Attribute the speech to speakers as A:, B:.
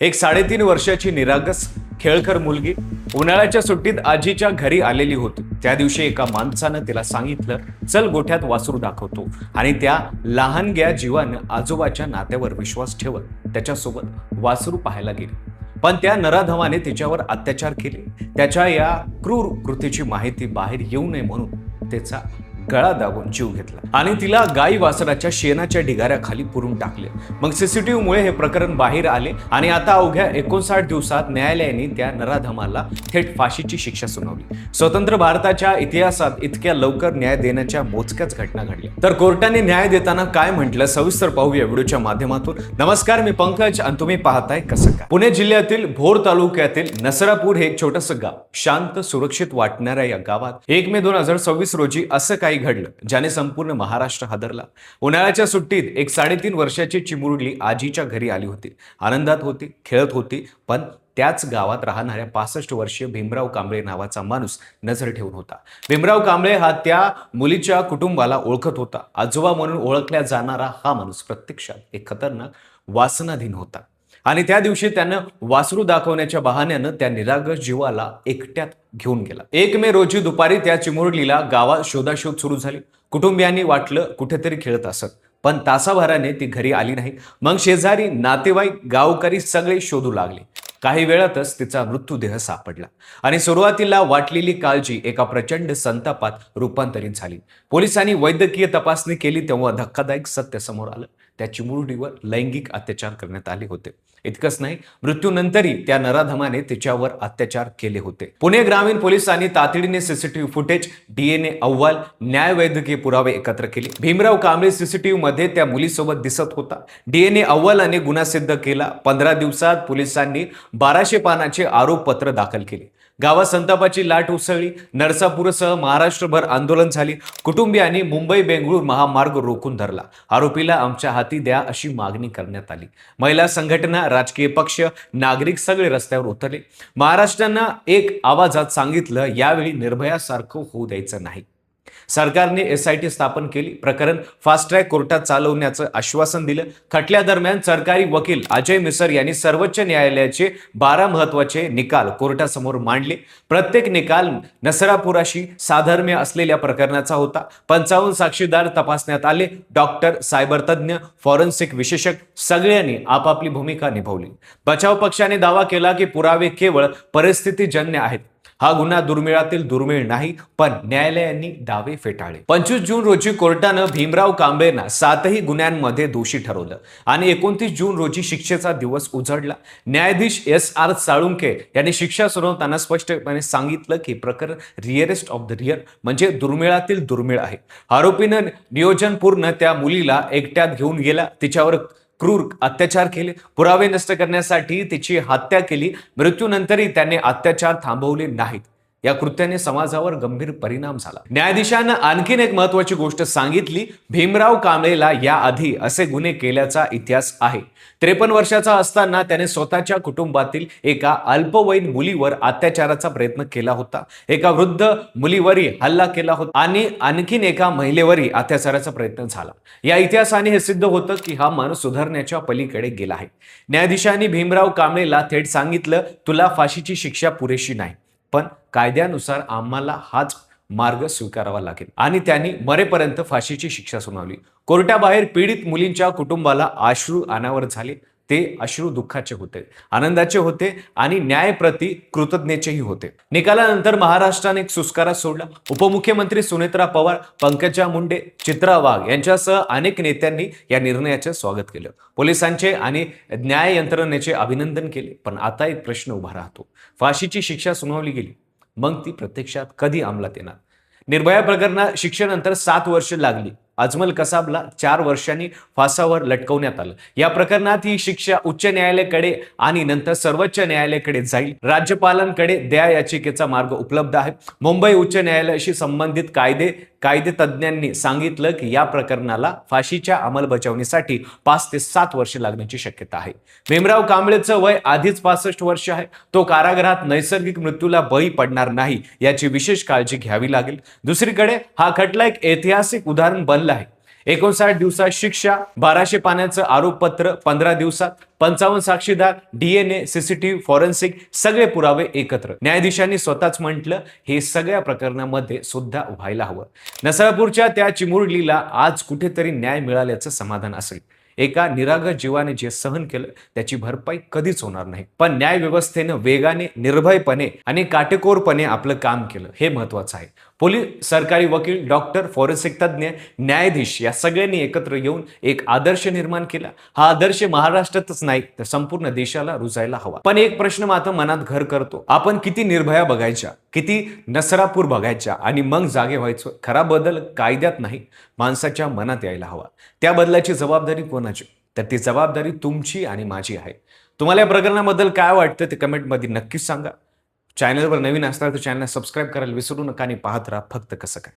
A: एक 3.5 वर्षाची निरागस खेळकर मुलगी उन्हाळ्याच्या सुट्टीत आजीच्या घरी आलेली होती. त्या दिवशी एका माणसानं तिला सांगितलं, चल गोठ्यात वासरू दाखवतो. आणि त्या लहानग्या जीवानं आजोबाच्या नात्यावर विश्वास ठेवत त्याच्यासोबत वासरू पाहायला गेली. पण त्या नराधमाने तिच्यावर अत्याचार केले. त्याच्या या क्रूर कृतीची माहिती बाहेर येऊ नये म्हणून त्याचा गळा दाबून जीव घेतला आणि तिला गाई वासराच्या शेणाच्या ढिगाऱ्याखाली पुरून टाकले. मग सीसीटीव्ही मुळे हे प्रकरण बाहेर आले आणि आता अवघ्या 59 दिवसात न्यायालयाने त्या नराधमाला थेट फाशीची शिक्षा सुनावली. स्वतंत्र भारताच्या इतिहासात इतक्या लवकर न्याय देण्याच्या मोजक्याच घटना घडल्या. तर कोर्टाने न्याय देताना काय म्हटलं सविस्तर पाहूया व्हिडिओच्या माध्यमातून. नमस्कार, मी पंकज आणि तुम्ही पाहताय कसं काय. पुणे जिल्ह्यातील भोर तालुक्यातील नसरापूर हे एक छोटंसं गाव. शांत सुरक्षित वाटणाऱ्या या गावात 1 मे 2026 रोजी असं काही घडलं ज्याने संपूर्ण महाराष्ट्र हादरला. उन्हाळ्याच्या सुट्टीत एक 3.5 वर्षाची चिमुरडी आजीच्या घरी आली होती. आनंदात होती, खेळत होती. पण त्याच गावात राहणाऱ्या 65 वर्षीय भीमराव कांबळे नावाचा माणूस नजर ठेवून होता. भीमराव कांबळे हा त्या मुलीच्या कुटुंबाला ओळखत होता. आजोबा म्हणून ओळखल्या जाणारा हा माणूस प्रत्यक्षात एक खतरनाक वासनाधीन होता. आणि त्या दिवशी त्यानं वासरू दाखवण्याच्या बहाण्यानं त्या निरागस जीवाला एकट्यात घेऊन गेला. 1 मे रोजी दुपारी त्या चिमुरडीला गावात शोधाशोध सुरू झाली. कुटुंबियांनी वाटलं कुठेतरी खेळत असत, पण तासाभराने ती घरी आली नाही. मग शेजारी, नातेवाईक, गावकरी सगळे शोधू लागले. काही वेळातच तिचा मृत्यूदेह सापडला आणि सुरुवातीला वाटलेली काळजी एका प्रचंड संतापात रूपांतरित झाली. पोलिसांनी वैद्यकीय तपासणी केली तेव्हा धक्कादायक सत्य समोर आलं. त्या चिमुरडीवर लैंगिक अत्याचार करण्यात आले होते. इतकंच नाही, मृत्यूनंतरही त्या नराधमाने तिच्यावर अत्याचार केले होते. पुणे ग्रामीण पोलिसांनी तातडीने सीसीटीव्ही फुटेज, डीएनए अहवाल, न्याय वैद्यकीय पुरावे एकत्र केले. भीमराव कांबळे सीसीटीव्ही मध्ये त्या मुलीसोबत दिसत होता. डीएनए अहवालाने गुन्हा सिद्ध केला. 15 दिवसात पोलिसांनी 1200 पानाचे आरोपपत्र दाखल केले. गावात संतापाची लाट उसळली. नरसापूरसह महाराष्ट्रभर आंदोलन झाली. कुटुंबियांनी मुंबई बेंगळूर महामार्ग रोखून धरला. आरोपीला आमच्या हाती द्या अशी मागणी करण्यात आली. महिला संघटना, राजकीय पक्ष, नागरिक सगळे रस्त्यावर उतरले. महाराष्ट्रानं एक आवाजात सांगितलं, यावेळी निर्भयासारखं होऊ द्यायचं नाही. सरकारने SIT स्थापन केली. प्रकरण फास्ट ट्रॅक कोर्टात चालवण्याचं आश्वासन दिलं. खटल्यादरम्यान सरकारी वकील अजय मिसर यांनी सर्वोच्च न्यायालयाचे 12 महत्वाचे निकाल कोर्टासमोर मांडले. प्रत्येक निकाल नसरापुराशी साधर्म्य असलेल्या प्रकरणाचा होता. 55 साक्षीदार तपासण्यात आले. डॉक्टर, सायबर तज्ज्ञ, फॉरेन्सिक विशेषज्ञ सगळ्यांनी आपापली भूमिका निभावली. बचाव पक्षाने दावा केला की पुरावे केवळ परिस्थितीजन्य आहेत. हा गुन्हा दुर्मिळातील दुर्मिळ नाही, पण न्यायालयांनी दावे फेटाळले. 25 जून रोजी कोर्टानं भीमराव कांबळेंना 7ही गुन्ह्यांमध्ये दोषी ठरवलं आणि 29 जून रोजी शिक्षेचा दिवस उजळला. न्यायाधीश SR साळुंके यांनी शिक्षा सुनावताना स्पष्टपणे सांगितलं की प्रकरण रिअरेस्ट ऑफ द रिअर म्हणजे दुर्मिळातील दुर्मिळ आहे. आरोपीनं नियोजनपूर्ण त्या मुलीला एकट्यात घेऊन गेला, तिच्यावर क्रूर अत्याचार केले, पुरावे नष्ट करण्यासाठी तिची हत्या केली. मृत्यूनंतरही त्याने अत्याचार थांबवले नाहीत. या कृत्याने समाजावर गंभीर परिणाम झाला. न्यायाधीशानं आणखीन एक महत्वाची गोष्ट सांगितली. भीमराव कांबळेला याआधी असे गुन्हे केल्याचा इतिहास आहे. 53 वर्षाचा असताना त्याने स्वतःच्या कुटुंबातील एका अल्पवयीन मुलीवर अत्याचाराचा प्रयत्न केला होता. एका वृद्ध मुलीवरही हल्ला केला होता आणि आणखीन एका महिलेवरही अत्याचाराचा प्रयत्न झाला. या इतिहासाने हे सिद्ध होतं की हा माणूस सुधारण्याच्या पलीकडे गेला आहे. न्यायाधीशांनी भीमराव कांबळेला थेट सांगितलं, तुला फाशीची शिक्षा पुरेशी नाही, पण कायद्यानुसार आम्हाला हाच मार्ग स्वीकारावा लागेल. आणि त्यांनी मरेपर्यंत फाशीची शिक्षा सुनावली. कोर्टाबाहेर पीडित मुलींच्या कुटुंबाला अश्रू अनावर झाले. ते अश्रू दुःखाचे होते, आनंदाचे होते आणि न्यायप्रती कृतज्ञतेही होते. निकालानंतर महाराष्ट्राने एक सुस्कारा सोडला. उपमुख्यमंत्री सुनेत्रा पवार, पंकजा मुंडे, चित्रा वाघ यांच्यासह अनेक नेत्यांनी या निर्णयाचे स्वागत केलं. पोलिसांचे आणि न्याय यंत्रणेचे अभिनंदन केले. पण आता एक प्रश्न उभा राहतो. फाशीची शिक्षा सुनावली गेली, मग ती प्रत्यक्षात कधी अंमलात येणार? निर्भया प्रकरणात शिक्षेनंतर 7 वर्ष लागली. अजमल कसाबला 4 वर्षांनी फासावर लटकवण्यात आलं. या प्रकरणात ही शिक्षा उच्च न्यायालयाकडे आणि नंतर सर्वोच्च न्यायालयाकडे जाईल. राज्यपालांकडे दया याचिकेचा मार्ग उपलब्ध आहे. मुंबई उच्च न्यायालयाशी संबंधित कायदे तज्ज्ञांनी सांगितलं की या प्रकरणाला फाशीच्या अंमलबजावणीसाठी 5 ते 7 वर्षे लागण्याची शक्यता आहे. भीमराव कांबळेचं वय आधीच 65 वर्ष आहे. तो कारागृहात नैसर्गिक मृत्यूला बळी पडणार नाही याची विशेष काळजी घ्यावी लागेल. दुसरीकडे हा खटला एक ऐतिहासिक उदाहरण बनला आहे. 59 दिवसात शिक्षा, 1200 पानाचं आरोपपत्र 15 दिवसात, 55 साक्षीदार, DNA, सीसीटीव्ही, फॉरेन्सिक सगळे पुरावे एकत्र. न्यायाधीशांनी स्वतःच म्हटलं हे सगळ्या प्रकरणामध्ये सुद्धा व्हायला हवं. नसरापूरच्या त्या चिमुरडीला आज कुठेतरी न्याय मिळाल्याचं समाधान असेल. एका निरागस जीवाने जे सहन केलं त्याची भरपाई कधीच होणार नाही. पण न्याय व्यवस्थेनं वेगाने, निर्भयपणे आणि काटेकोरपणे आपलं काम केलं हे महत्वाचं आहे. पोलीस, सरकारी वकील, डॉक्टर, फॉरेन्सिक तज्ज्ञ, न्यायाधीश या सगळ्यांनी एकत्र येऊन एक आदर्श निर्माण केला. हा आदर्श महाराष्ट्रातच नाही तर संपूर्ण देशाला रुजायला हवा. पण एक प्रश्न मात्र मनात घर करतो, आपण किती निर्भया बघायच्या, किती नसरापूर बघायच्या आणि मग जागे व्हायचो. खरा बदल कायद्यात नाही, माणसाच्या मनात यायला हवा. त्या बदलाची जबाबदारी कोणाची? तर ती जबाबदारी तुमची आणि माझी आहे. तुम्हाला या प्रकरणाबद्दल काय वाटतं ते कमेंटमध्ये नक्कीच सांगा. चॅनलवर नवीन असणार तर चॅनलला सबस्क्राईब करायला विसरू नका आणि पाहत राहा फक्त कसं काय.